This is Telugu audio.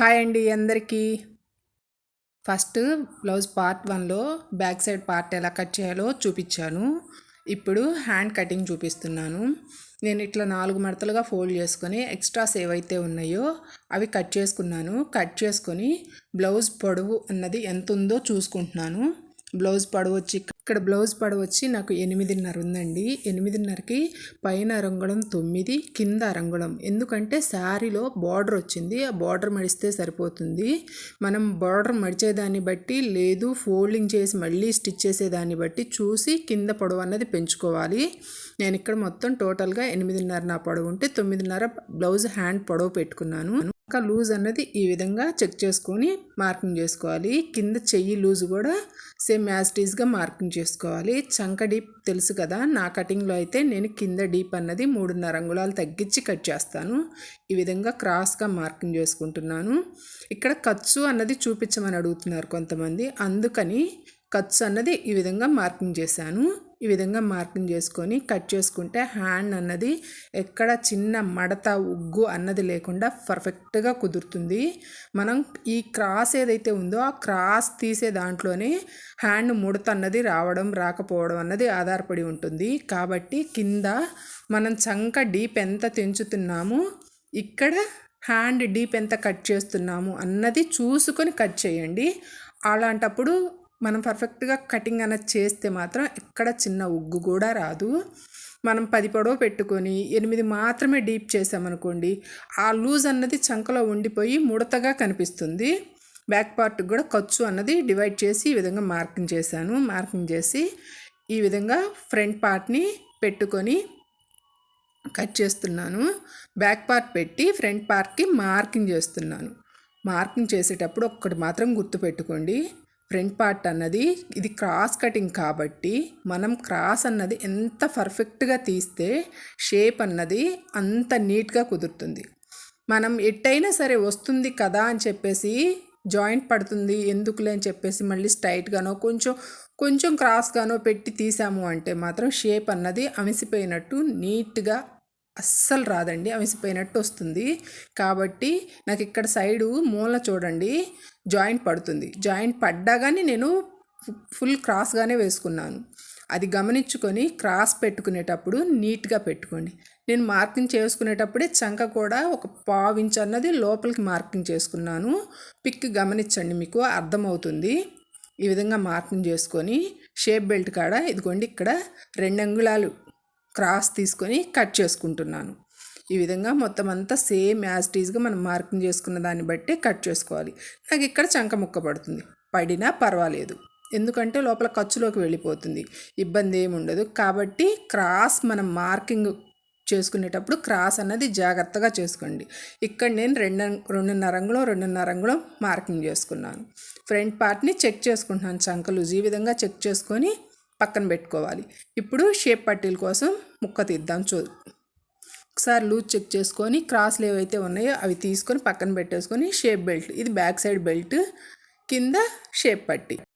హాయ్ అండి అందరికీ. ఫస్ట్ బ్లౌజ్ పార్ట్ 1లో బ్యాక్ సైడ్ పార్ట్ ఎలా కట్ చేయాలో చూపించాను. ఇప్పుడు హ్యాండ్ కటింగ్ చూపిస్తున్నాను. నేను ఇట్లా 4 మడతలుగా ఫోల్డ్ చేసుకొని ఎక్స్ట్రాస్ ఏవైతే ఉన్నాయో అవి కట్ చేసుకున్నాను. కట్ చేసుకొని బ్లౌజ్ పొడవు అన్నది ఎంత ఉందో చూసుకుంటున్నాను. బ్లౌజ్ పొడవు వచ్చి ఇక్కడ బ్లౌజ్ పొడవు వచ్చి నాకు 8.5 ఉందండి. 8.5కి పైన అరంగుళం 9, కింద అరంగుళం. ఎందుకంటే శారీలో బార్డర్ వచ్చింది, ఆ బార్డర్ మడిస్తే సరిపోతుంది. మనం బార్డర్ మడిచేదాన్ని బట్టి లేదు ఫోల్డింగ్ చేసి మళ్ళీ స్టిచ్ చేసేదాన్ని బట్టి చూసి కింద పొడవు అన్నది పెంచుకోవాలి. నేను ఇక్కడ మొత్తం టోటల్గా 8.5 నా పొడవు ఉంటే 9.5 బ్లౌజ్ హ్యాండ్ పొడవు పెట్టుకున్నాను. ఇంకా లూజ్ అన్నది ఈ విధంగా చెక్ చేసుకొని మార్కింగ్ చేసుకోవాలి. కింద చెయ్యి లూజ్ కూడా సేమ్ యాజ్ ఇట్ ఈస్గా మార్కింగ్ చేసుకోవాలి. చంక డీప్ తెలుసు కదా, నా కటింగ్లో అయితే నేను కింద డీప్ అన్నది 3.5 అంగుళాలు తగ్గించి కట్ చేస్తాను. ఈ విధంగా క్రాస్గా మార్కింగ్ చేసుకుంటున్నాను. ఇక్కడ ఖర్చు అన్నది చూపించమని అడుగుతున్నారు కొంతమంది, అందుకని ఖర్చు అన్నది ఈ విధంగా మార్కింగ్ చేశాను. ఈ విధంగా మార్కింగ్ చేసుకొని కట్ చేసుకుంటే హ్యాండ్ అన్నది ఎక్కడ చిన్న మడత ఉగ్గు అన్నది లేకుండా పర్ఫెక్ట్గా కుదురుతుంది. మనం ఈ క్రాస్ ఏదైతే ఉందో ఆ క్రాస్ తీసే దాంట్లోనే హ్యాండ్ ముడత అన్నది రావడం రాకపోవడం అన్నది ఆధారపడి ఉంటుంది. కాబట్టి కింద మనం చంక డీప్ ఎంత తెంచుతున్నాము, ఇక్కడ హ్యాండ్ డీప్ ఎంత కట్ చేస్తున్నాము అన్నది చూసుకొని కట్ చేయండి. అలాంటప్పుడు మనం పర్ఫెక్ట్గా కటింగ్ అన్నది చేస్తే మాత్రం ఎక్కడ చిన్న ఉగ్గు కూడా రాదు. మనం 10 పొడవు పెట్టుకొని 8 మాత్రమే డీప్ చేసామనుకోండి, ఆ లూజ్ అన్నది చంకలో ఉండిపోయి ముడతగా కనిపిస్తుంది. బ్యాక్ పార్ట్కి కూడా ఖర్చు అన్నది డివైడ్ చేసి ఈ విధంగా మార్కింగ్ చేశాను. మార్కింగ్ చేసి ఈ విధంగా ఫ్రంట్ పార్ట్ని పెట్టుకొని కట్ చేస్తున్నాను. బ్యాక్ పార్ట్ పెట్టి ఫ్రంట్ పార్ట్కి మార్కింగ్ చేస్తున్నాను. మార్కింగ్ చేసేటప్పుడు ఒక్కటి మాత్రం గుర్తుపెట్టుకోండి, ఫ్రంట్ పార్ట్ అన్నది ఇది క్రాస్ కటింగ్ కాబట్టి మనం క్రాస్ అన్నది ఎంత పర్ఫెక్ట్గా తీస్తే షేప్ అన్నది అంత నీట్గా కుదురుతుంది. మనం ఎట్టయినా సరే వస్తుంది కదా అని చెప్పేసి జాయింట్ పడుతుంది ఎందుకులే అని చెప్పేసి మళ్ళీ స్ట్రైట్గానో కొంచెం క్రాస్గానో పెట్టి తీసాము అంటే మాత్రం షేప్ అన్నది అమిసిపోయినట్టు నీట్గా అస్సలు రాదండి, అవిసిపోయినట్టు వస్తుంది. కాబట్టి నాకు ఇక్కడ సైడు మూల చూడండి జాయింట్ పడుతుంది. జాయింట్ పడ్డా కానీ నేను ఫుల్ క్రాస్గానే వేసుకున్నాను. అది గమనించుకొని క్రాస్ పెట్టుకునేటప్పుడు నీట్గా పెట్టుకోండి. నేను మార్కింగ్ చేసుకునేటప్పుడే చంక కూడా ఒక 1/4 ఇంచ్ అన్నది లోపలికి మార్కింగ్ చేసుకున్నాను. పిక్ గమనించండి, మీకు అర్థమవుతుంది. ఈ విధంగా మార్కింగ్ చేసుకొని షేప్ బెల్ట్ కాడ ఇదిగోండి ఇక్కడ 2 అంగుళాలు క్రాస్ తీసుకొని కట్ చేసుకుంటున్నాను. ఈ విధంగా మొత్తం అంతా సేమ్ యాజ్ ఇట్ ఈస్గా మనం మార్కింగ్ చేసుకున్న దాన్ని బట్టి కట్ చేసుకోవాలి. నాకు ఇక్కడ చంక ముక్క పడుతుంది, పడినా పర్వాలేదు, ఎందుకంటే లోపల ఖర్చులోకి వెళ్ళిపోతుంది, ఇబ్బంది ఏమి ఉండదు. కాబట్టి క్రాస్ మనం మార్కింగ్ చేసుకునేటప్పుడు క్రాస్ అన్నది జాగ్రత్తగా చేసుకోండి. ఇక్కడ నేను 2.5 అంగుళం మార్కింగ్ చేసుకున్నాను. ఫ్రంట్ పార్ట్ని చెక్ చేసుకుంటున్నాను, చంక లూజ్ ఈ విధంగా చెక్ చేసుకొని పక్కన పెట్టుకోవాలి. ఇప్పుడు షేప్ పట్టీల కోసం ముక్క తీద్దాం. ఒకసారి లూజ్ చెక్ చేసుకొని క్రాస్లు ఏవైతే ఉన్నాయో అవి తీసుకొని పక్కన పెట్టేసుకొని షేప్ బెల్ట్, ఇది బ్యాక్ సైడ్ బెల్ట్, కింద షేప్ పట్టీ.